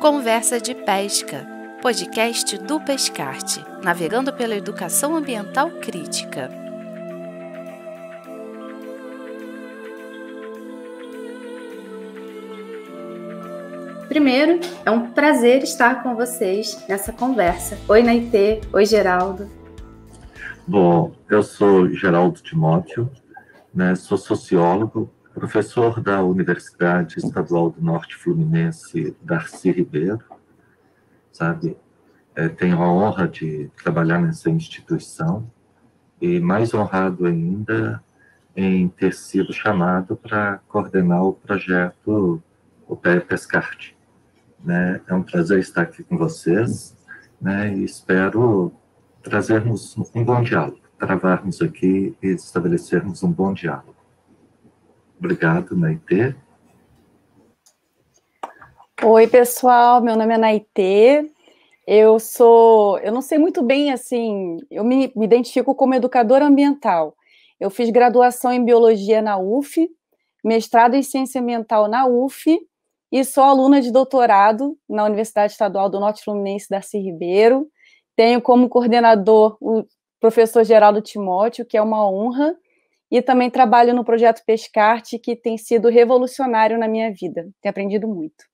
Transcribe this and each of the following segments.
Conversa de Pesca, podcast do Pescarte, navegando pela educação ambiental crítica. Primeiro, é um prazer estar com vocês nessa conversa. Oi, Naitê. Oi, Geraldo. Bom, eu sou Geraldo Timóteo, sou sociólogo, professor da Universidade Estadual do Norte Fluminense, Darcy Ribeiro, tenho a honra de trabalhar nessa instituição e mais honrado ainda em ter sido chamado para coordenar o projeto o Pescarte. É um prazer estar aqui com vocês, e espero trazermos um bom diálogo, travarmos aqui e estabelecermos um bom diálogo. Obrigado, Naitê. Oi, pessoal, meu nome é Naitê. Eu não sei muito bem, assim, eu me identifico como educadora ambiental. Eu fiz graduação em biologia na UF, mestrado em ciência ambiental na UF, e sou aluna de doutorado na Universidade Estadual do Norte Fluminense, Darcy Ribeiro. Tenho como coordenador o professor Geraldo Timóteo, que é uma honra, e também trabalho no projeto Pescarte, que tem sido revolucionário na minha vida. Tenho aprendido muito.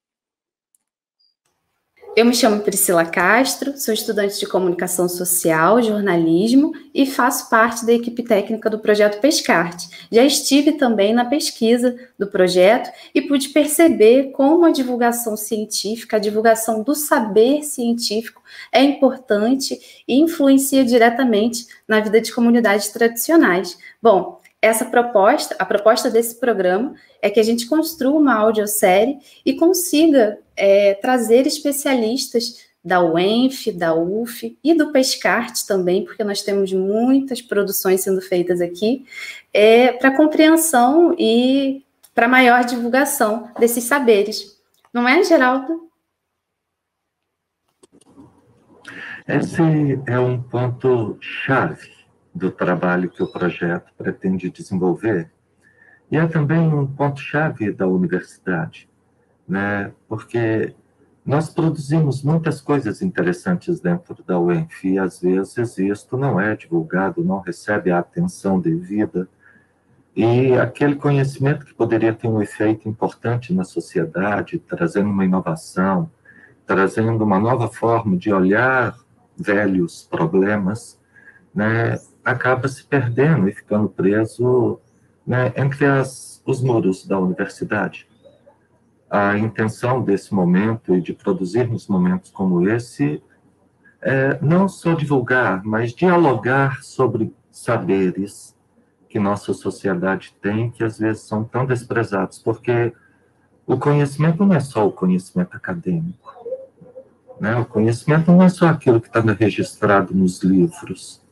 Eu me chamo Priscila Castro, sou estudante de comunicação social, jornalismo e faço parte da equipe técnica do projeto Pescarte. Já estive também na pesquisa do projeto e pude perceber como a divulgação científica, a divulgação do saber científico é importante e influencia diretamente na vida de comunidades tradicionais. Bom, a proposta desse programa é que a gente construa uma audiosérie e consiga trazer especialistas da UENF, da UF e do Pescarte também, porque nós temos muitas produções sendo feitas aqui, para compreensão e para maior divulgação desses saberes. Não é, Geraldo? Esse é um ponto-chave do trabalho que o projeto pretende desenvolver, e é também um ponto-chave da universidade, porque nós produzimos muitas coisas interessantes dentro da UENF, e às vezes isto não é divulgado, não recebe a atenção devida, e aquele conhecimento que poderia ter um efeito importante na sociedade, trazendo uma inovação, trazendo uma nova forma de olhar velhos problemas, acaba se perdendo e ficando preso entre os muros da universidade. A intenção desse momento e de produzirmos momentos como esse é não só divulgar, mas dialogar sobre saberes que nossa sociedade tem, que às vezes são tão desprezados, porque o conhecimento não é só o conhecimento acadêmico, o conhecimento não é só aquilo que está registrado nos livros,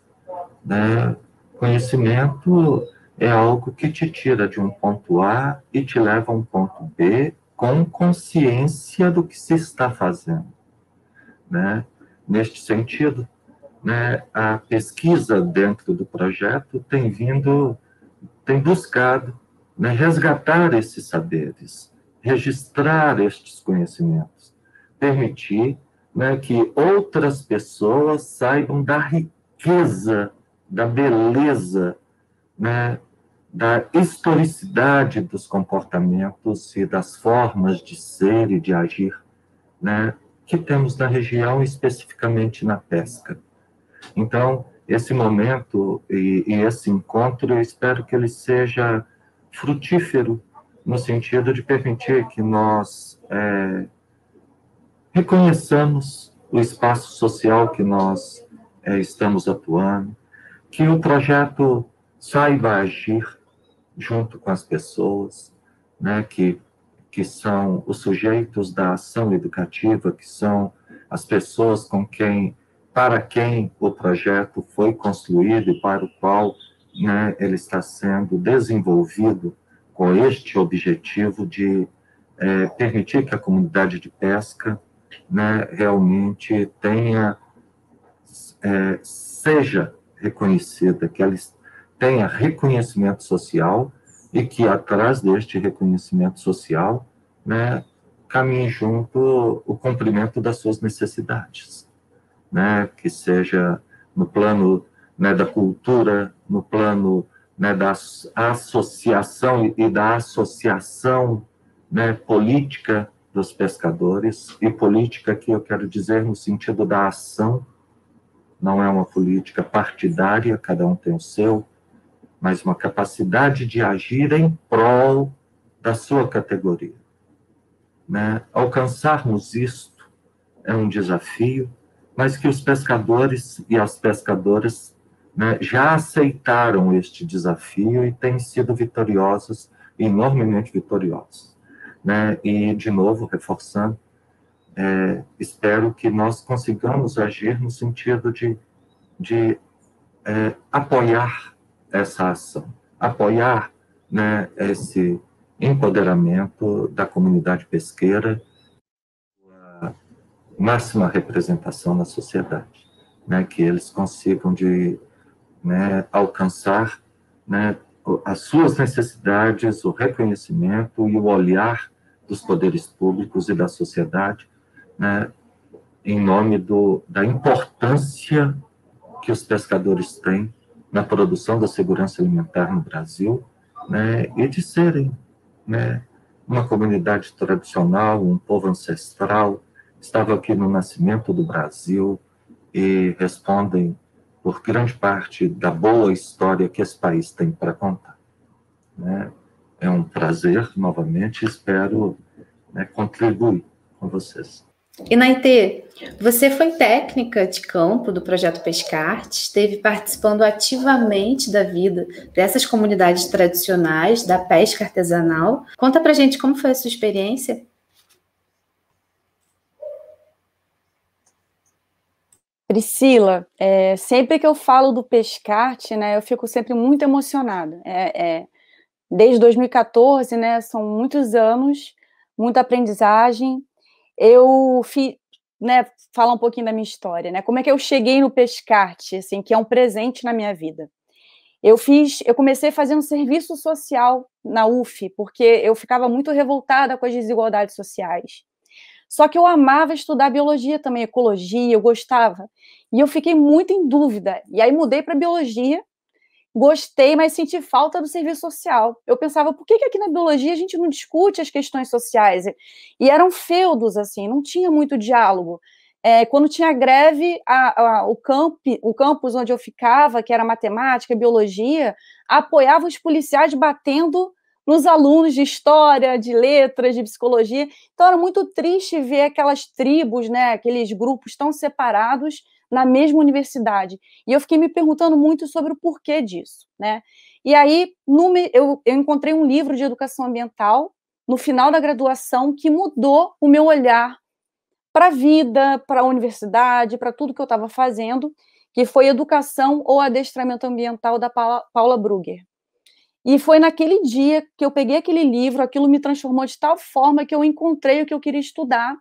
Conhecimento é algo que te tira de um ponto A e te leva a um ponto B com consciência do que se está fazendo, Neste sentido, a pesquisa dentro do projeto tem buscado resgatar esses saberes, registrar estes conhecimentos, permitir que outras pessoas saibam da riqueza, da beleza, da historicidade dos comportamentos e das formas de ser e de agir, que temos na região, especificamente na pesca. Então, esse momento e esse encontro, eu espero que ele seja frutífero, no sentido de permitir que nós reconheçamos o espaço social que nós estamos atuando, que o projeto saiba agir junto com as pessoas, que são os sujeitos da ação educativa, que são as pessoas para quem o projeto foi construído e para o qual ele está sendo desenvolvido com este objetivo de permitir que a comunidade de pesca realmente seja reconhecida, que ela tenha reconhecimento social e que, atrás deste reconhecimento social, caminhe junto o cumprimento das suas necessidades, né? Que seja no plano, né, da cultura, no plano, né, da associação e da associação, né, política dos pescadores, e política que eu quero dizer no sentido da ação, não é uma política partidária, cada um tem o seu, mas uma capacidade de agir em prol da sua categoria, né? Alcançarmos isto é um desafio, mas que os pescadores e as pescadoras, né, já aceitaram este desafio e têm sido vitoriosos, enormemente vitoriosos, né? E, de novo, reforçando, espero que nós consigamos agir no sentido de apoiar essa ação, apoiar, né, esse empoderamento da comunidade pesqueira, a máxima representação na sociedade, né, que eles consigam né, alcançar, né, as suas necessidades, o reconhecimento e o olhar dos poderes públicos e da sociedade, né, em nome da importância que os pescadores têm na produção da segurança alimentar no Brasil, né, e de serem, né, uma comunidade tradicional, um povo ancestral, estavam aqui no nascimento do Brasil e respondem por grande parte da boa história que esse país tem para contar, né? É um prazer, novamente, espero, né, contribuir com vocês. E, Naitê, você foi técnica de campo do Projeto Pescarte, esteve participando ativamente da vida dessas comunidades tradicionais, da pesca artesanal. Conta pra gente como foi a sua experiência. Priscila, sempre que eu falo do Pescarte, né, eu fico sempre muito emocionada. Desde 2014, né, são muitos anos, muita aprendizagem. Eu fiz, né, falar um pouquinho da minha história, né? Como é que eu cheguei no Pescarte, assim, que é um presente na minha vida. Eu comecei fazendo serviço social na UF, porque eu ficava muito revoltada com as desigualdades sociais. Só que eu amava estudar biologia também, ecologia, eu gostava. E eu fiquei muito em dúvida. E aí mudei para biologia, gostei, mas senti falta do serviço social. Eu pensava, por que aqui na biologia a gente não discute as questões sociais? E eram feudos, assim, não tinha muito diálogo. Quando tinha greve, o campus onde eu ficava, que era matemática, biologia, apoiava os policiais batendo nos alunos de história, de letras, de psicologia. Então era muito triste ver aquelas tribos, né, aqueles grupos tão separados na mesma universidade. E eu fiquei me perguntando muito sobre o porquê disso, né? E aí eu encontrei um livro de educação ambiental no final da graduação que mudou o meu olhar para a vida, para a universidade, para tudo que eu estava fazendo, que foi Educação ou Adestramento Ambiental, da Paula Brugger. E foi naquele dia que eu peguei aquele livro, aquilo me transformou de tal forma que eu encontrei o que eu queria estudar.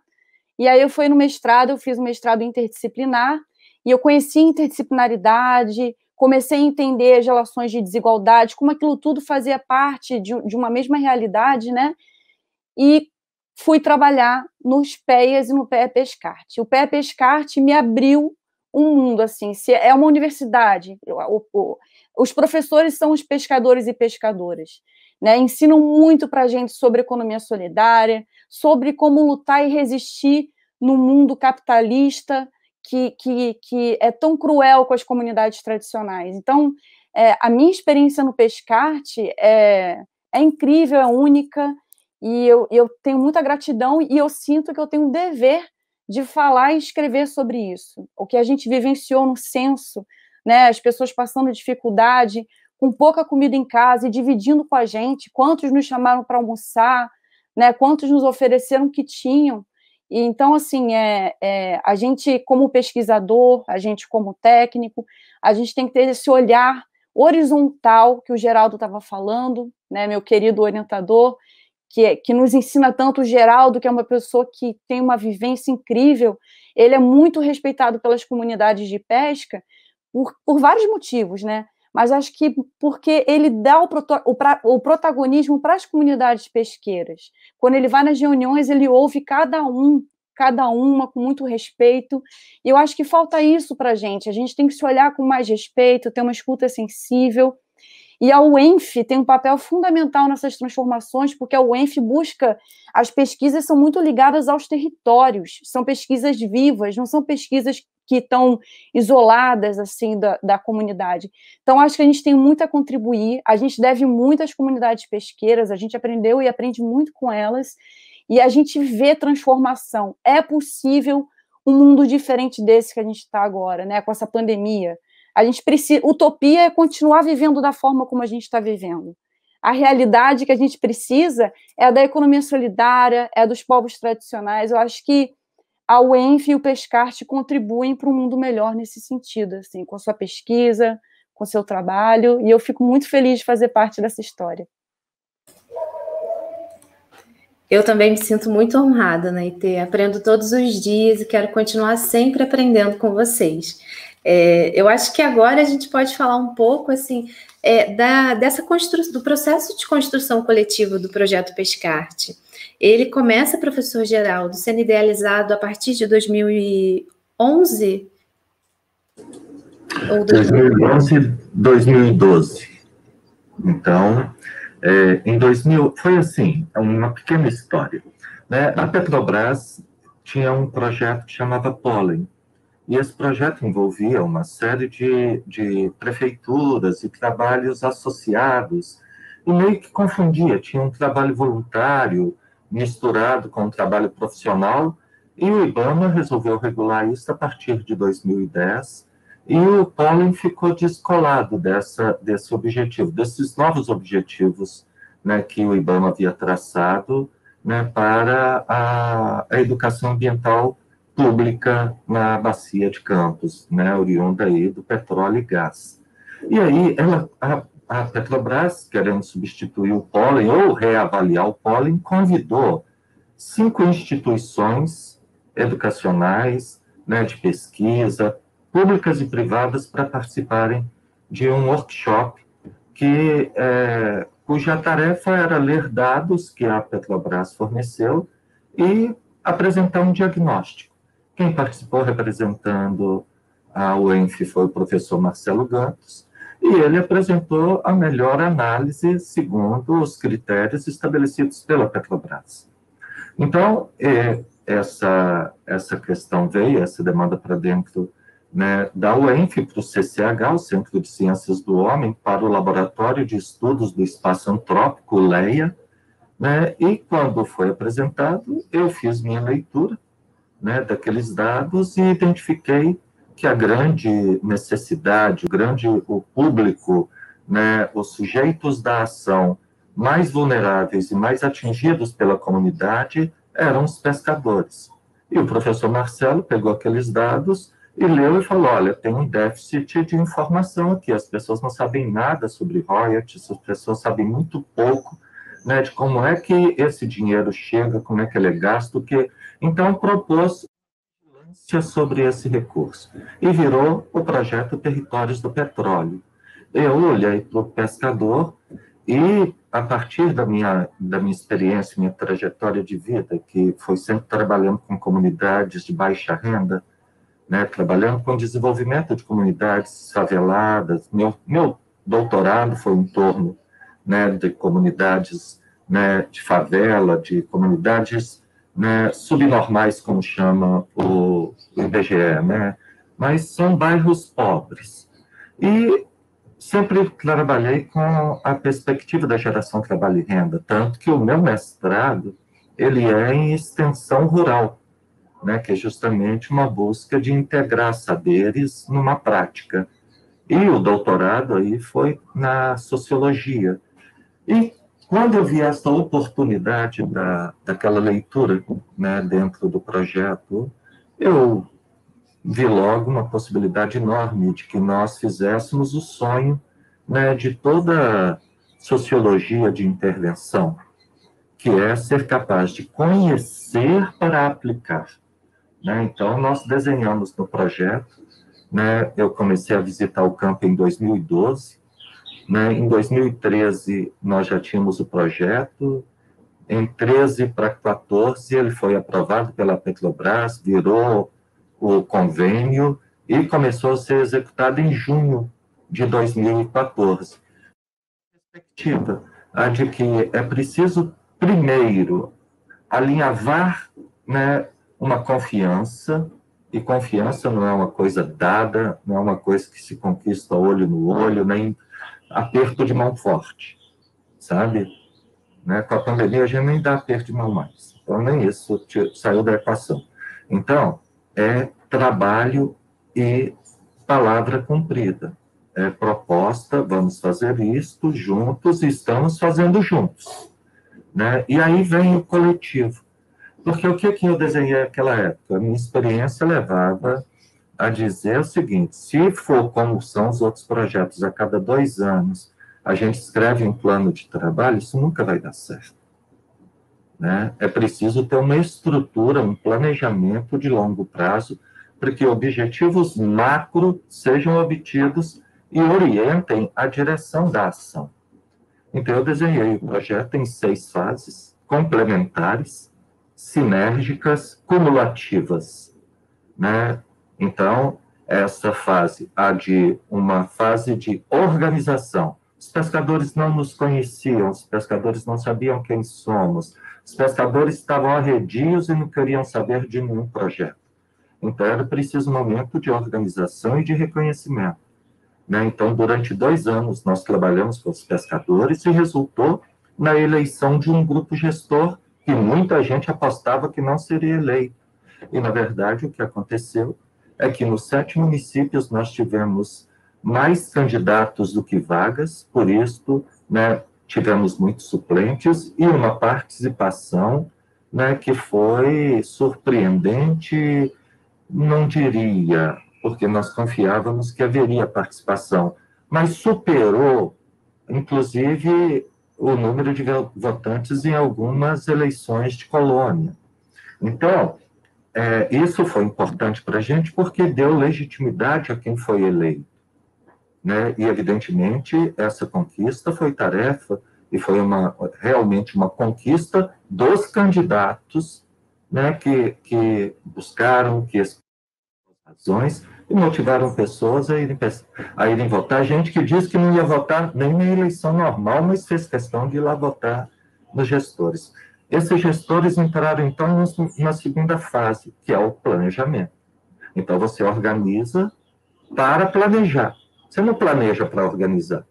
E aí eu fui no mestrado, eu fiz um mestrado interdisciplinar, e eu conheci interdisciplinaridade, comecei a entender as relações de desigualdade, como aquilo tudo fazia parte de uma mesma realidade, né? E fui trabalhar nos PEAs e no PEA Pescarte. O PEA Pescarte me abriu um mundo, assim, se é uma universidade, os professores são os pescadores e pescadoras, né? Ensinam muito para a gente sobre economia solidária, sobre como lutar e resistir no mundo capitalista que é tão cruel com as comunidades tradicionais. Então, a minha experiência no Pescarte é incrível, é única, e eu tenho muita gratidão, e eu sinto que eu tenho um dever de falar e escrever sobre isso. O que a gente vivenciou no censo, né, as pessoas passando dificuldade, com pouca comida em casa e dividindo com a gente, quantos nos chamaram para almoçar, né, quantos nos ofereceram o que tinham. E, então, assim, a gente como pesquisador, a gente como técnico, a gente tem que ter esse olhar horizontal que o Geraldo estava falando, né, meu querido orientador, que nos ensina tanto. O Geraldo, que é uma pessoa que tem uma vivência incrível, ele é muito respeitado pelas comunidades de pesca por vários motivos, né? mas acho que porque ele dá o protagonismo para as comunidades pesqueiras. Quando ele vai nas reuniões, ele ouve cada uma com muito respeito, e eu acho que falta isso para a gente tem que se olhar com mais respeito, ter uma escuta sensível, e a UENF tem um papel fundamental nessas transformações, porque a UENF busca, as pesquisas são muito ligadas aos territórios, são pesquisas vivas, não são pesquisas que estão isoladas, assim, da comunidade. Então, acho que a gente tem muito a contribuir, a gente deve muito às comunidades pesqueiras, a gente aprendeu e aprende muito com elas, e a gente vê transformação. É possível um mundo diferente desse que a gente está agora, né, com essa pandemia. A gente precisa, utopia é continuar vivendo da forma como a gente está vivendo. A realidade que a gente precisa é a da economia solidária, é a dos povos tradicionais. Eu acho que a UENF e o Pescarte contribuem para um mundo melhor nesse sentido, assim, com a sua pesquisa, com o seu trabalho, e eu fico muito feliz de fazer parte dessa história. Eu também me sinto muito honrada, Naitê. Aprendo todos os dias e quero continuar sempre aprendendo com vocês. Eu acho que agora a gente pode falar um pouco assim, dessa construção, do processo de construção coletiva do projeto Pescarte. Ele começa, professor Geraldo, sendo idealizado a partir de 2011? Ou 2011 e 2012. Então, em 2000, foi assim, uma pequena história, né? A Petrobras tinha um projeto que chamava Pólen, e esse projeto envolvia uma série de prefeituras e trabalhos associados, e meio que confundia, tinha um trabalho voluntário misturado com um trabalho profissional, e o IBAMA resolveu regular isso a partir de 2010, e o Pólen ficou descolado desse objetivo, desses novos objetivos, né, que o IBAMA havia traçado, né, para a educação ambiental pública na bacia de Campos, né, oriunda aí do petróleo e gás. E aí a Petrobras, querendo substituir o Pólen ou reavaliar o Pólen, convidou 5 instituições educacionais, né, de pesquisa, públicas e privadas, para participarem de um workshop cuja tarefa era ler dados que a Petrobras forneceu e apresentar um diagnóstico. Quem participou representando a UENF foi o professor Marcelo Gantos, e ele apresentou a melhor análise segundo os critérios estabelecidos pela Petrobras. Então, essa questão veio, essa demanda para dentro, né, da UENF para o CCH, o Centro de Ciências do Homem, para o Laboratório de Estudos do Espaço Antrópico, LEIA, né, e quando foi apresentado, eu fiz minha leitura, né, daqueles dados e identifiquei que a grande necessidade, o público, né, os sujeitos da ação mais vulneráveis e mais atingidos pela comunidade eram os pescadores. E o professor Marcelo pegou aqueles dados e leu e falou, olha, tem um déficit de informação aqui, as pessoas não sabem nada sobre royalties, as pessoas sabem muito pouco, né, de como é que esse dinheiro chega, como é que ele é gasto, então propôs vigilância sobre esse recurso e virou o projeto Territórios do Petróleo. Eu olhei para o pescador e, a partir da minha experiência, minha trajetória de vida, que foi sempre trabalhando com comunidades de baixa renda, né, trabalhando com desenvolvimento de comunidades faveladas, meu doutorado foi em torno, né, de comunidades, né, de favela, de comunidades, né, subnormais, como chama o IBGE, né, mas são bairros pobres. E sempre trabalhei com a perspectiva da geração trabalho e renda, tanto que o meu mestrado, ele é em extensão rural, né, que é justamente uma busca de integrar saberes numa prática. E o doutorado aí foi na sociologia. E quando eu vi essa oportunidade daquela leitura, né, dentro do projeto, eu vi logo uma possibilidade enorme de que nós fizéssemos o sonho, né, de toda sociologia de intervenção, que é ser capaz de conhecer para aplicar. Né? Então, nós desenhamos no projeto, né, eu comecei a visitar o campo em 2012, né? Em 2013, nós já tínhamos o projeto, em 13 para 14, ele foi aprovado pela Petrobras, virou o convênio e começou a ser executado em junho de 2014. A perspectiva de que é preciso, primeiro, alinhavar, né, uma confiança, e confiança não é uma coisa dada, não é uma coisa que se conquista olho no olho, nem aperto de mão forte, sabe? Né? Com a pandemia, a gente nem dá aperto de mão mais. Então, nem isso saiu da equação. Então, é trabalho e palavra cumprida. É proposta, vamos fazer isto juntos, estamos fazendo juntos. Né? E aí vem o coletivo. Porque o que eu desenhei naquela época? A minha experiência levava a dizer o seguinte: se for como são os outros projetos, a cada 2 anos, a gente escreve um plano de trabalho, isso nunca vai dar certo. Né? É preciso ter uma estrutura, um planejamento de longo prazo, para que objetivos macro sejam obtidos e orientem a direção da ação. Então, eu desenhei o projeto em 6 fases complementares, sinérgicas, cumulativas, né? Então, essa fase, uma fase de organização. Os pescadores não nos conheciam, os pescadores não sabiam quem somos, os pescadores estavam arredios e não queriam saber de nenhum projeto. Então, era preciso um momento de organização e de reconhecimento. Né? Então, durante 2 anos, nós trabalhamos com os pescadores e resultou na eleição de um grupo gestor que muita gente apostava que não seria eleito. E, na verdade, o que aconteceu é que nos 7 municípios nós tivemos mais candidatos do que vagas, por isso, né, tivemos muitos suplentes e uma participação, né, que foi surpreendente, não diria, porque nós confiávamos que haveria participação, mas superou, inclusive, o número de votantes em algumas eleições de colônia. Então, isso foi importante para a gente porque deu legitimidade a quem foi eleito. Né? E, evidentemente, essa conquista foi tarefa e foi realmente uma conquista dos candidatos, né, que buscaram, que razões e motivaram pessoas a irem votar. Gente que diz que não ia votar nem na eleição normal, mas fez questão de ir lá votar nos gestores. Esses gestores entraram, então, na segunda fase, que é o planejamento. Então, você organiza para planejar. Você não planeja para organizar.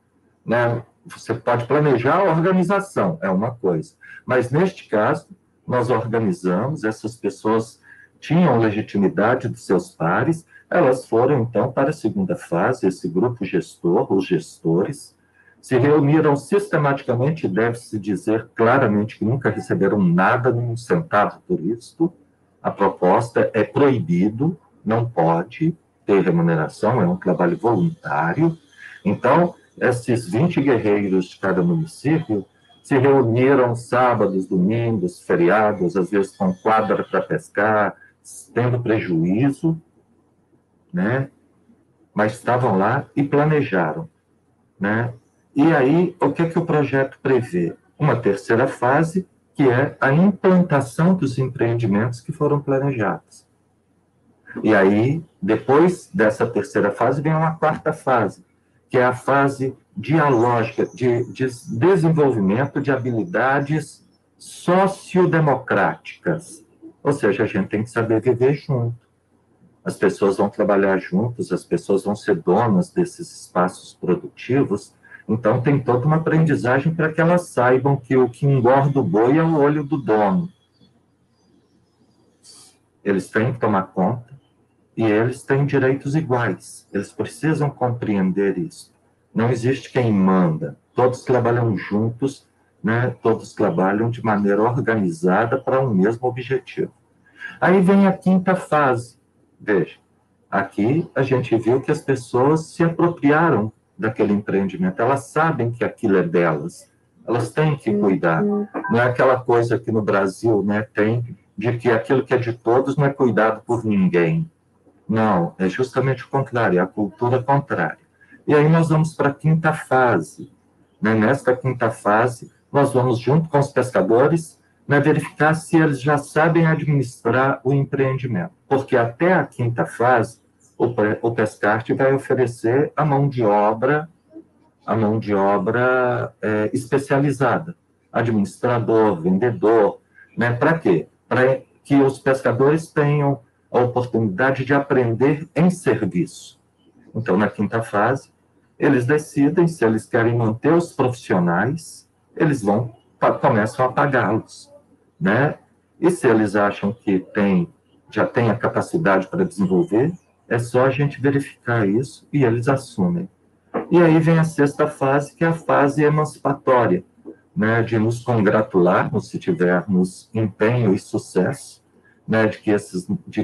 Né? Você pode planejar a organização, é uma coisa. Mas, neste caso, nós organizamos, essas pessoas tinham legitimidade dos seus pares, elas foram, então, para a segunda fase, esse grupo gestor, os gestores, se reuniram sistematicamente, deve-se dizer claramente que nunca receberam nada, nem um centavo por isso. A proposta é proibido, não pode ter remuneração, é um trabalho voluntário. Então, esses 20 guerreiros de cada município se reuniram sábados, domingos, feriados, às vezes com quadra para pescar, tendo prejuízo, né? Mas estavam lá e planejaram, né? E aí, o que o projeto prevê? Uma terceira fase, que é a implantação dos empreendimentos que foram planejados. E aí, depois dessa terceira fase, vem uma quarta fase, que é a fase dialógica, de desenvolvimento de habilidades sociodemocráticas. Ou seja, a gente tem que saber viver junto. As pessoas vão trabalhar juntos, as pessoas vão ser donas desses espaços produtivos. Então, tem toda uma aprendizagem para que elas saibam que o que engorda o boi é o olho do dono. Eles têm que tomar conta e eles têm direitos iguais. Eles precisam compreender isso. Não existe quem manda. Todos trabalham juntos, né? Todos trabalham de maneira organizada para um mesmo objetivo. Aí vem a quinta fase. Veja, aqui a gente viu que as pessoas se apropriaram daquele empreendimento. Elas sabem que aquilo é delas. Elas têm que cuidar. Não é aquela coisa que no Brasil, né, tem de que aquilo que é de todos não é cuidado por ninguém. Não, é justamente o contrário, é a cultura contrária. E aí nós vamos para a quinta fase. Né? Nesta quinta fase, nós vamos, junto com os pescadores, né, verificar se eles já sabem administrar o empreendimento. Porque até a quinta fase, o Pescarte vai oferecer a mão de obra especializada, administrador, vendedor, né? Para quê? Para que os pescadores tenham a oportunidade de aprender em serviço. Então, na quinta fase, eles decidem se eles querem manter os profissionais, eles começam a pagá-los, né? E se eles acham que já tem a capacidade para desenvolver, é só a gente verificar isso e eles assumem. E aí vem a sexta fase, que é a fase emancipatória, né, de nos congratularmos se tivermos empenho e sucesso, né, de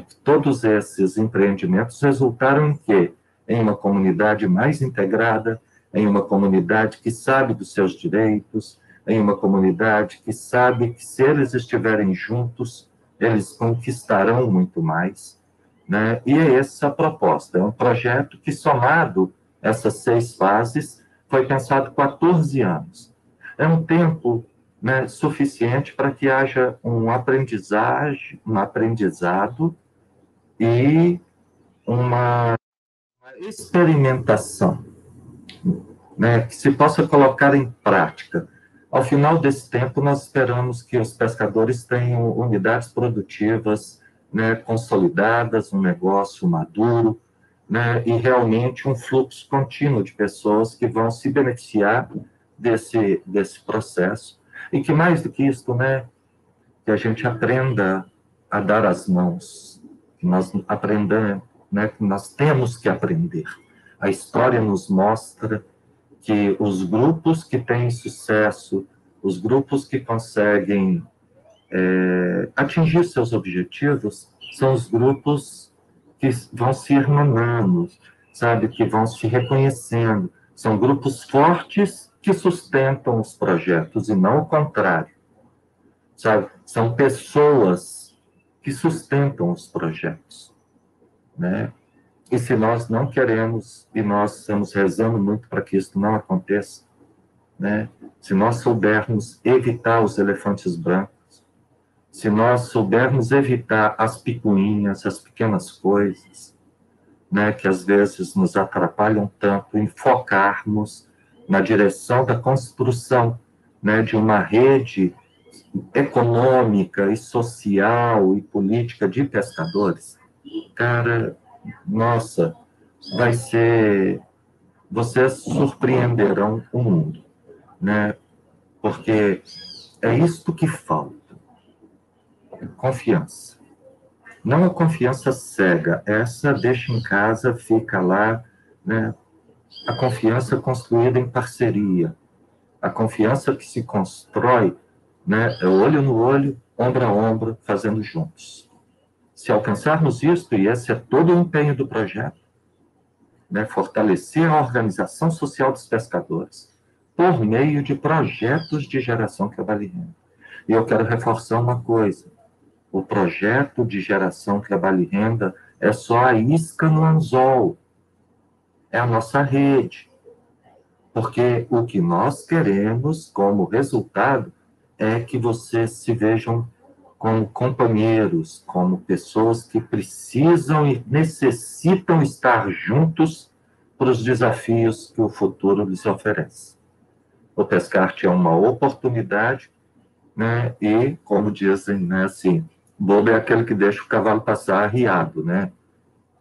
que todos esses empreendimentos resultaram em quê? Em uma comunidade mais integrada, em uma comunidade que sabe dos seus direitos, em uma comunidade que sabe que se eles estiverem juntos, eles conquistarão muito mais, né? E é essa a proposta, é um projeto que, somado essas 6 fases, foi pensado 14 anos. É um tempo, né, suficiente para que haja um aprendizado e uma experimentação, né, que se possa colocar em prática. Ao final desse tempo, nós esperamos que os pescadores tenham unidades produtivas, né, consolidadas, um negócio maduro, né, e realmente um fluxo contínuo de pessoas que vão se beneficiar desse processo. E que, mais do que isso, né, que a gente aprenda a dar as mãos, que nós aprendamos, né, que nós temos que aprender. A história nos mostra que os grupos que têm sucesso, os grupos que conseguem atingir seus objetivos, são os grupos que vão se irmanando, sabe, que vão se reconhecendo. São grupos fortes que sustentam os projetos, e não o contrário, sabe? São pessoas que sustentam os projetos, né? E se nós não queremos, e nós estamos rezando muito para que isso não aconteça, né? Se nós soubermos evitar os elefantes brancos, se nós soubermos evitar as picuinhas, as pequenas coisas, né, que às vezes nos atrapalham tanto, em focarmos na direção da construção, né, de uma rede econômica e social e política de pescadores, cara, nossa, vai ser... Vocês surpreenderão o mundo, né? Porque é isto que falta. Confiança. Não a confiança cega, essa deixa em casa, fica lá, né? A confiança construída em parceria, a confiança que se constrói, né? É olho no olho, ombro a ombro, fazendo juntos. Se alcançarmos isso, e esse é todo o empenho do projeto, né? Fortalecer a organização social dos pescadores por meio de projetos de geração trabalho e renda. E eu quero reforçar uma coisa: o projeto de geração trabalho e renda é só a isca no anzol, é a nossa rede. Porque o que nós queremos como resultado é que vocês se vejam como companheiros, como pessoas que precisam e necessitam estar juntos para os desafios que o futuro lhes oferece. O Pescarte é uma oportunidade, né? E, como dizem, né, assim, bobo é aquele que deixa o cavalo passar arriado, né?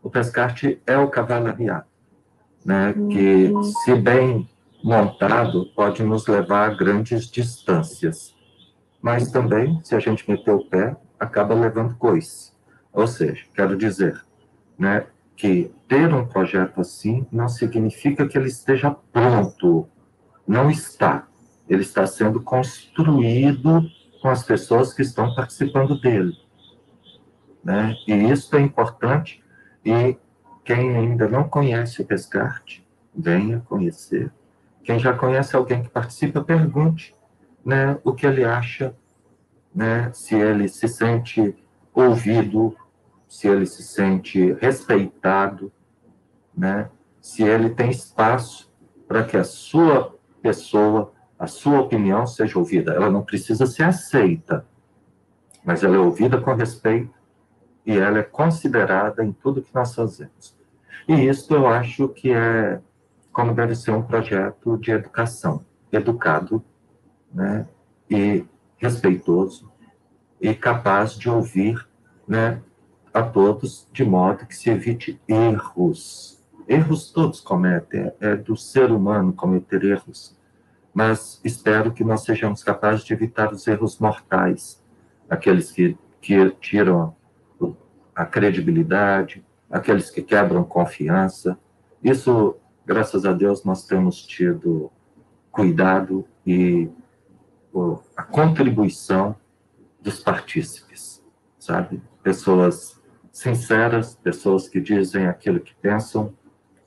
O Pescarte é o cavalo arriado, né? Que, se bem montado, pode nos levar a grandes distâncias. Mas também, se a gente meter o pé, acaba levando coice. Ou seja, quero dizer, né, que ter um projeto assim não significa que ele esteja pronto. Não está. Ele está sendo construído com as pessoas que estão participando dele, né? E isso é importante, e quem ainda não conhece o Pescarte, venha conhecer. Quem já conhece alguém que participa, pergunte, né, o que ele acha, né, se ele se sente ouvido, se ele se sente respeitado, né, se ele tem espaço para que a sua pessoa, a sua opinião seja ouvida. Ela não precisa ser aceita, mas ela é ouvida com respeito e ela é considerada em tudo que nós fazemos. E isso eu acho que é como deve ser um projeto de educação, educado, né, e respeitoso, e capaz de ouvir, né, a todos, de modo que se evite erros. Erros todos cometem, é do ser humano cometer erros, mas espero que nós sejamos capazes de evitar os erros mortais, aqueles que tiram a credibilidade, aqueles que quebram confiança. Isso, graças a Deus, nós temos tido cuidado e a contribuição dos partícipes, sabe? Pessoas sinceras, pessoas que dizem aquilo que pensam,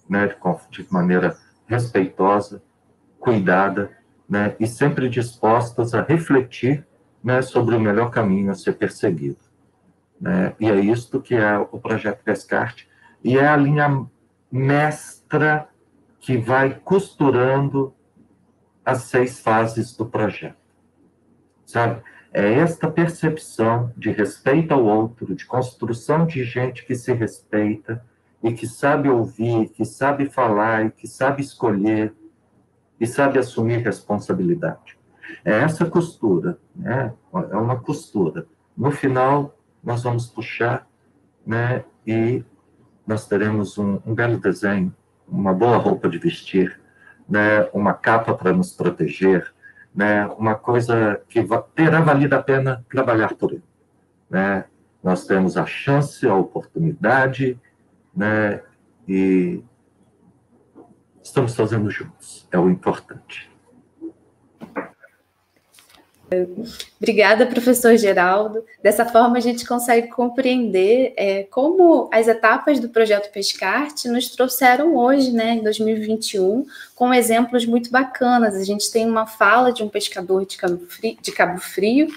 né, de maneira respeitosa, cuidada, né, e sempre dispostas a refletir, né, sobre o melhor caminho a ser perseguido. Né? E é isto que é o projeto Pescarte, e é a linha mestra que vai costurando as 6 fases do projeto, sabe? É esta percepção de respeito ao outro, de construção de gente que se respeita e que sabe ouvir, que sabe falar e que sabe escolher e sabe assumir responsabilidade. É essa costura, né? É uma costura. No final, nós vamos puxar, né? E nós teremos um belo desenho, uma boa roupa de vestir, né? Uma capa para nos proteger, né? Uma coisa que terá valido a pena trabalhar por ele, né? Nós temos a chance, a oportunidade, né? E estamos fazendo juntos, é o importante. Obrigada, professor Geraldo. Dessa forma, a gente consegue compreender como as etapas do projeto Pescarte nos trouxeram hoje, né, em 2021, com exemplos muito bacanas. A gente tem uma fala de um pescador de Cabo Frio,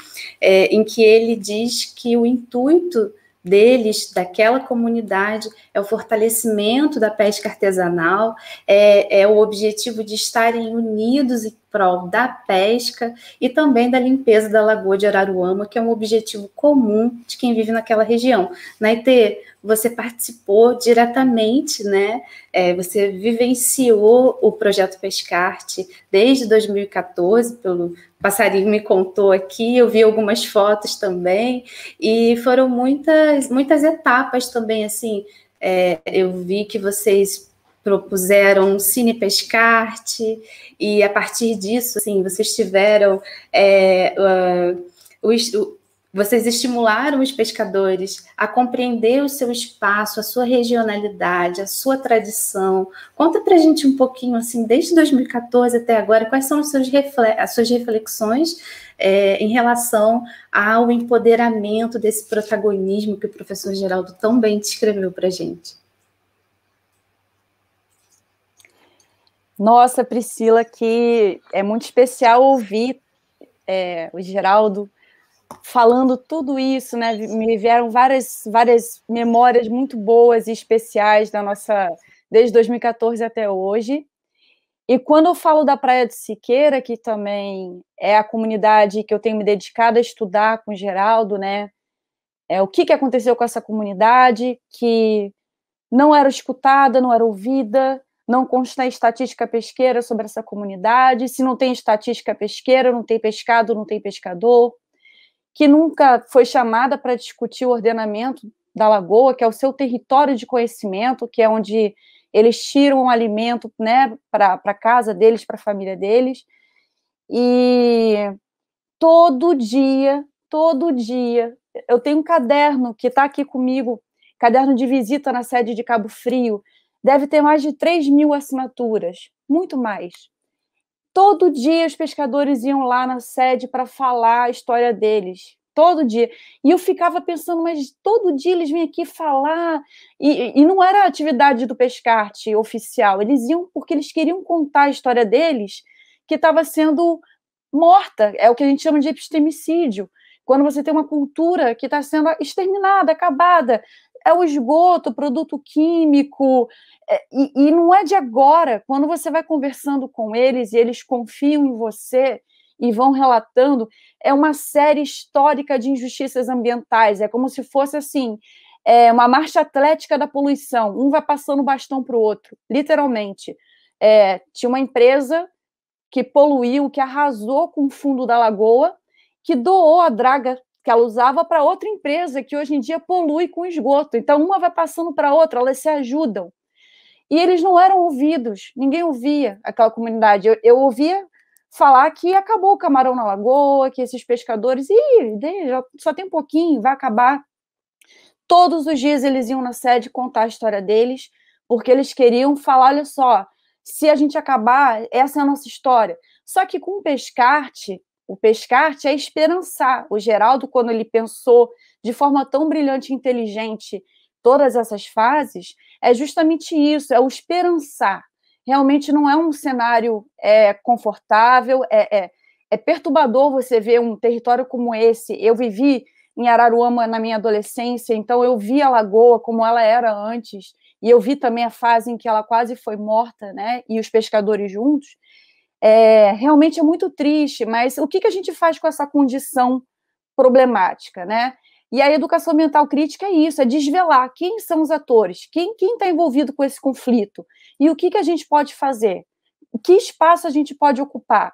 em que ele diz que o intuito deles, daquela comunidade, é o fortalecimento da pesca artesanal, é o objetivo de estarem unidos em prol da pesca e também da limpeza da Lagoa de Araruama, que é um objetivo comum de quem vive naquela região. Naitê, você participou diretamente, né? Você vivenciou o projeto Pescarte desde 2014, pelo Passarinho me contou aqui, eu vi algumas fotos também, e foram muitas etapas também, assim, eu vi que vocês propuseram um Cine Pescarte, e a partir disso, assim, vocês tiveram vocês estimularam os pescadores a compreender o seu espaço, a sua regionalidade, a sua tradição. Conta para a gente um pouquinho, assim, desde 2014 até agora, quais são as suas reflexões em relação ao empoderamento desse protagonismo que o professor Geraldo tão bem descreveu para a gente. Nossa, Priscila, que é muito especial ouvir o Geraldo falando tudo isso, né? Me vieram várias memórias muito boas e especiais da desde 2014 até hoje. E quando eu falo da Praia do Siqueira, que também é a comunidade que eu tenho me dedicado a estudar com o Geraldo, né? O que aconteceu com essa comunidade, que não era escutada, não era ouvida, não consta estatística pesqueira sobre essa comunidade. Se não tem estatística pesqueira, não tem pescado, não tem pescador, que nunca foi chamada para discutir o ordenamento da lagoa, que é o seu território de conhecimento, que é onde eles tiram o alimento, né, para a casa deles, para a família deles. E todo dia, eu tenho um caderno que está aqui comigo, caderno de visita na sede de Cabo Frio, deve ter mais de 3.000 assinaturas, muito mais. Todo dia os pescadores iam lá na sede para falar a história deles, todo dia. E eu ficava pensando, mas todo dia eles vinham aqui falar, e não era a atividade do Pescarte oficial, eles iam porque eles queriam contar a história deles, que estava sendo morta, é o que a gente chama de epistemicídio, quando você tem uma cultura que está sendo exterminada, acabada. é o esgoto, produto químico, e não é de agora. Quando você vai conversando com eles e eles confiam em você e vão relatando, é uma série histórica de injustiças ambientais, é como se fosse assim, uma marcha atlética da poluição, um vai passando o bastão para o outro, literalmente. Tinha uma empresa que poluiu, que arrasou com o fundo da lagoa, que doou a draga que ela usava para outra empresa, que hoje em dia polui com esgoto. Então, uma vai passando para a outra, elas se ajudam. E eles não eram ouvidos, ninguém ouvia aquela comunidade. Eu ouvia falar que acabou o camarão na lagoa, que esses pescadores, só tem um pouquinho, vai acabar. Todos os dias eles iam na sede contar a história deles, porque eles queriam falar, olha só, se a gente acabar, essa é a nossa história. Só que com o Pescarte é esperançar. O Geraldo, quando ele pensou de forma tão brilhante e inteligente todas essas fases, é justamente isso, é o esperançar. Realmente não é um cenário confortável, é perturbador você ver um território como esse. Eu vivi em Araruama na minha adolescência, então eu vi a lagoa como ela era antes, e eu vi também a fase em que ela quase foi morta, né, e os pescadores juntos. Realmente é muito triste, mas o que a gente faz com essa condição problemática, né? E a educação ambiental crítica é isso, é desvelar quem são os atores, quem está envolvido com esse conflito, e o que a gente pode fazer, que espaço a gente pode ocupar.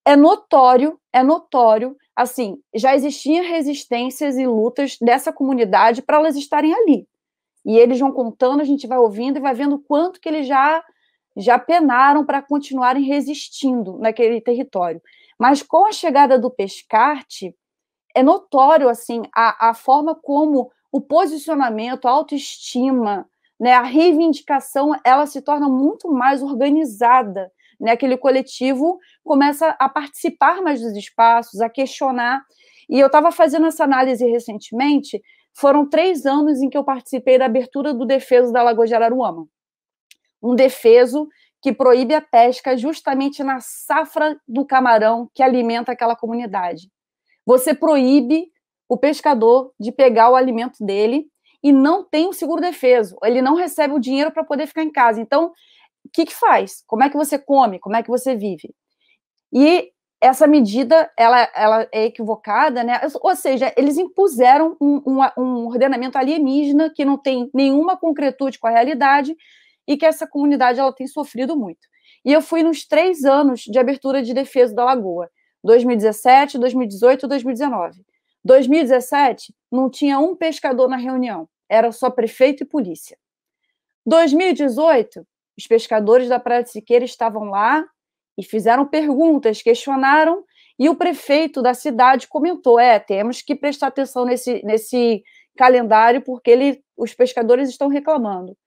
É notório, assim, já existiam resistências e lutas dessa comunidade para elas estarem ali. E eles vão contando, a gente vai ouvindo e vai vendo quanto que eles já penaram para continuarem resistindo naquele território. Mas com a chegada do Pescarte, é notório assim, a forma como o posicionamento, a autoestima, né, a reivindicação, ela se torna muito mais organizada. Né, aquele coletivo começa a participar mais dos espaços, a questionar. E eu estava fazendo essa análise recentemente, foram 3 anos em que eu participei da abertura do defeso da Lagoa de Araruama. Um defeso que proíbe a pesca justamente na safra do camarão que alimenta aquela comunidade. Você proíbe o pescador de pegar o alimento dele e não tem o seguro defeso, ele não recebe o dinheiro para poder ficar em casa. Então, o que faz? Como é que você come? Como é que você vive? E essa medida, ela é equivocada, né? Ou seja, eles impuseram um ordenamento alienígena que não tem nenhuma concretude com a realidade e que essa comunidade ela tem sofrido muito. E eu fui nos 3 anos de abertura de defesa da Lagoa, 2017, 2018 e 2019. 2017, não tinha um pescador na reunião, era só prefeito e polícia. 2018, os pescadores da Praia de Siqueira estavam lá e fizeram perguntas, questionaram, e o prefeito da cidade comentou, temos que prestar atenção nesse calendário, porque os pescadores estão reclamando.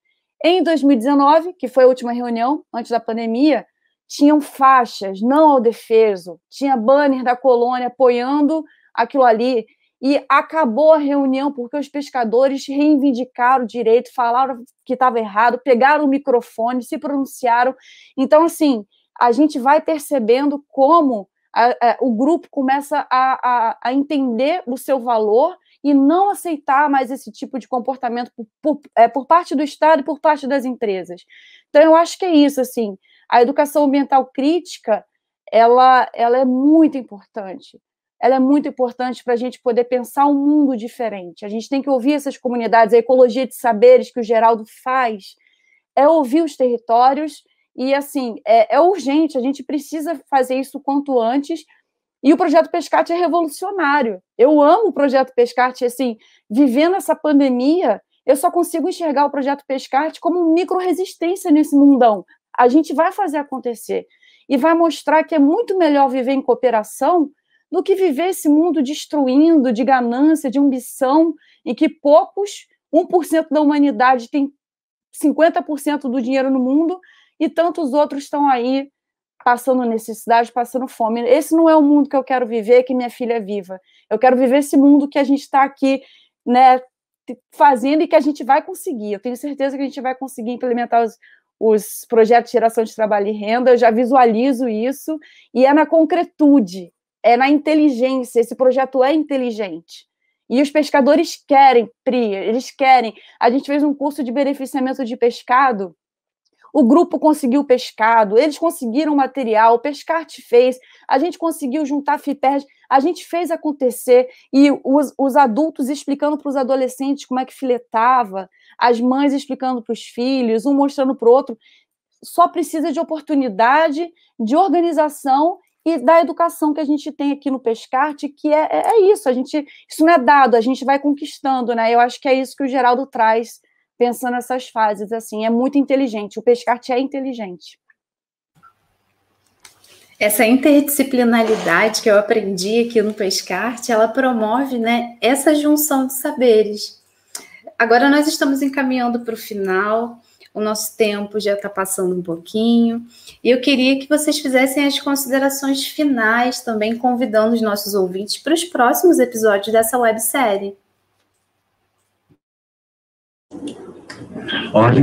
Em 2019, que foi a última reunião, antes da pandemia, tinham faixas, não ao defeso, tinha banner da colônia apoiando aquilo ali, e acabou a reunião porque os pescadores reivindicaram o direito, falaram que estava errado, pegaram o microfone, se pronunciaram. Então, assim, a gente vai percebendo como o grupo começa a entender o seu valor e não aceitar mais esse tipo de comportamento por parte do Estado e por parte das empresas. Então, eu acho que é isso, assim, a educação ambiental crítica, ela é muito importante. Ela é muito importante para a gente poder pensar um mundo diferente. A gente tem que ouvir essas comunidades, a ecologia de saberes que o Geraldo faz, é ouvir os territórios e, assim, é urgente, a gente precisa fazer isso quanto antes. E o Projeto Pescarte é revolucionário. Eu amo o Projeto Pescarte, assim, vivendo essa pandemia, eu só consigo enxergar o Projeto Pescarte como micro-resistência nesse mundão. A gente vai fazer acontecer e vai mostrar que é muito melhor viver em cooperação do que viver esse mundo destruindo, de ganância, de ambição, em que poucos, 1% da humanidade tem 50% do dinheiro no mundo e tantos outros estão aí passando necessidade, passando fome. Esse não é o mundo que eu quero viver, que minha filha viva. Eu quero viver esse mundo que a gente está aqui, né, fazendo e que a gente vai conseguir. Eu tenho certeza que a gente vai conseguir implementar os projetos de geração de trabalho e renda, eu já visualizo isso, e é na concretude, é na inteligência, esse projeto é inteligente. E os pescadores querem, Pri, eles querem. A gente fez um curso de beneficiamento de pescado, o grupo conseguiu pescado, eles conseguiram material, o Pescarte fez, a gente conseguiu juntar FIPERJ, a gente fez acontecer, e os adultos explicando para os adolescentes como é que filetava, as mães explicando para os filhos, um mostrando para o outro. Só precisa de oportunidade, de organização e da educação que a gente tem aqui no Pescarte, que é isso, isso não é dado, a gente vai conquistando, né? Eu acho que é isso que o Geraldo traz, pensando nessas fases, assim, é muito inteligente, o Pescarte é inteligente. Essa interdisciplinaridade que eu aprendi aqui no Pescarte, ela promove, né, essa junção de saberes. Agora nós estamos encaminhando para o final, o nosso tempo já está passando um pouquinho, e eu queria que vocês fizessem as considerações finais, também convidando os nossos ouvintes para os próximos episódios dessa websérie. Olha,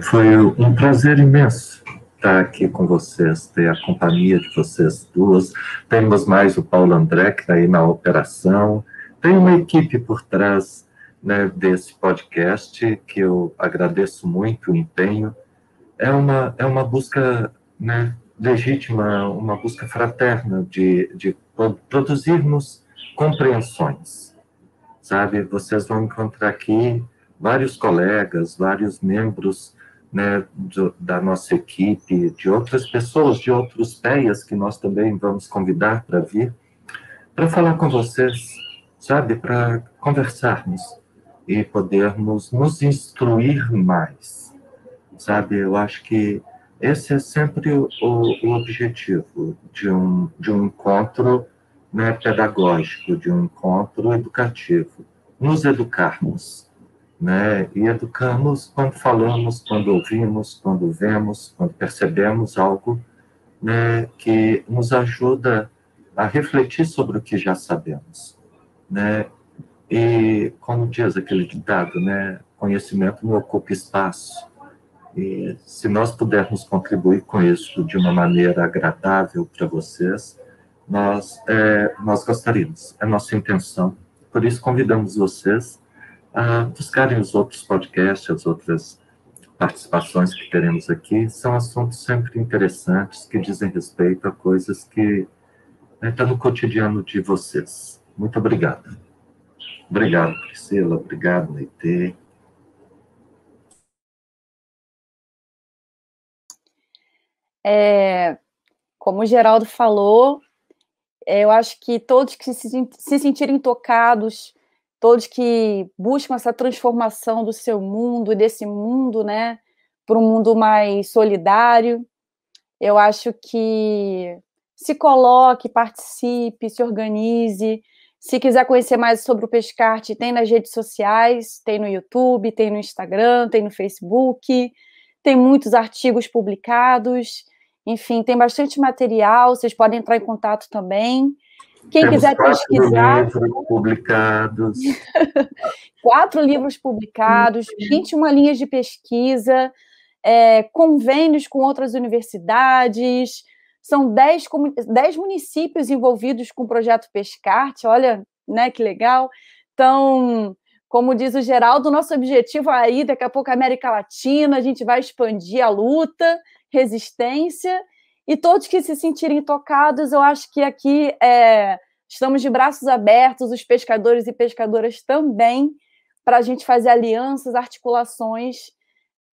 foi um prazer imenso estar aqui com vocês, ter a companhia de vocês duas. Temos mais o Paulo André, que está aí na operação. Tem uma equipe por trás, né, desse podcast, que eu agradeço muito o empenho. É uma busca, né, legítima, uma busca fraterna de produzirmos compreensões, sabe? Vocês vão encontrar aqui vários colegas, vários membros, né, da nossa equipe, de outras pessoas, de outros PEAs que nós também vamos convidar para vir, para falar com vocês, sabe, para conversarmos e podermos nos instruir mais, sabe? Eu acho que esse é sempre o objetivo de um encontro, né, pedagógico, de um encontro educativo, nos educarmos, né? E educamos quando falamos, quando ouvimos, quando vemos, quando percebemos algo, né, que nos ajuda a refletir sobre o que já sabemos, né? E como diz aquele ditado, né, conhecimento não ocupa espaço. E se nós pudermos contribuir com isso de uma maneira agradável para vocês, nós gostaríamos, é nossa intenção. Por isso convidamos vocês a buscarem os outros podcasts, as outras participações que teremos aqui. São assuntos sempre interessantes, que dizem respeito a coisas que estão no cotidiano de vocês. Muito obrigado. Obrigado, Priscila. Obrigado, Neite. Como o Geraldo falou, eu acho que todos que se sentirem tocados, todos que buscam essa transformação do seu mundo e desse mundo, né, para um mundo mais solidário, eu acho que se coloque, participe, se organize. Se quiser conhecer mais sobre o Pescarte, tem nas redes sociais, tem no YouTube, tem no Instagram, tem no Facebook, tem muitos artigos publicados, enfim, tem bastante material, vocês podem entrar em contato também. Quem Temos quiser pesquisar... 4 livros publicados. 4 livros publicados, 21 linhas de pesquisa, convênios com outras universidades, são 10 municípios envolvidos com o projeto Pescarte, olha, né, que legal. Então, como diz o Geraldo, nosso objetivo aí, daqui a pouco, a América Latina, a gente vai expandir a luta, resistência, e todos que se sentirem tocados, eu acho que aqui estamos de braços abertos, os pescadores e pescadoras também, para a gente fazer alianças, articulações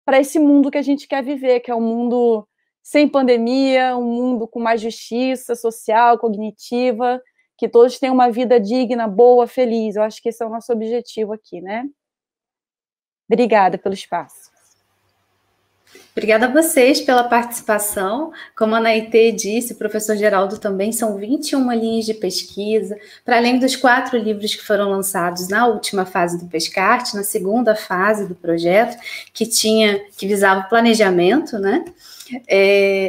para esse mundo que a gente quer viver, que é um mundo sem pandemia, um mundo com mais justiça social, cognitiva, que todos tenham uma vida digna, boa, feliz. Eu acho que esse é o nosso objetivo aqui, né? Obrigada pelo espaço. Obrigada a vocês pela participação. Como a Naite disse, o professor Geraldo também, são 21 linhas de pesquisa, para além dos 4 livros que foram lançados na última fase do Pescarte, na segunda fase do projeto, que visava o planejamento, né?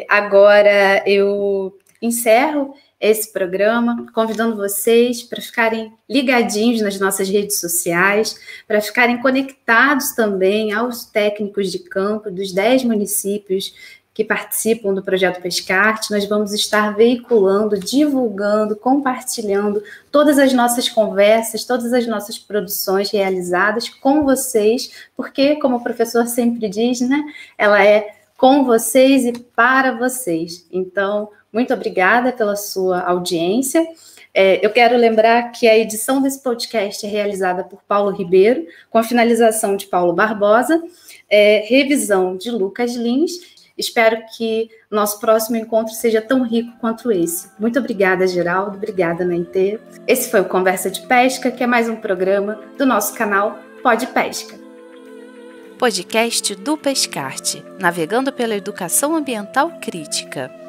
Agora eu encerro esse programa, convidando vocês para ficarem ligadinhos nas nossas redes sociais, para ficarem conectados também aos técnicos de campo dos 10 municípios que participam do projeto Pescarte. Nós vamos estar veiculando, divulgando, compartilhando todas as nossas conversas, todas as nossas produções realizadas com vocês, porque, como o professor sempre diz, né, ela é com vocês e para vocês. Então, muito obrigada pela sua audiência. Eu quero lembrar que a edição desse podcast é realizada por Paulo Ribeiro, com a finalização de Paulo Barbosa, revisão de Lucas Lins. Espero que nosso próximo encontro seja tão rico quanto esse. Muito obrigada, Geraldo. Obrigada, Naitê. Esse foi o Conversa de Pesca, que é mais um programa do nosso canal Pod Pesca. Podcast do Pescarte, navegando pela educação ambiental crítica.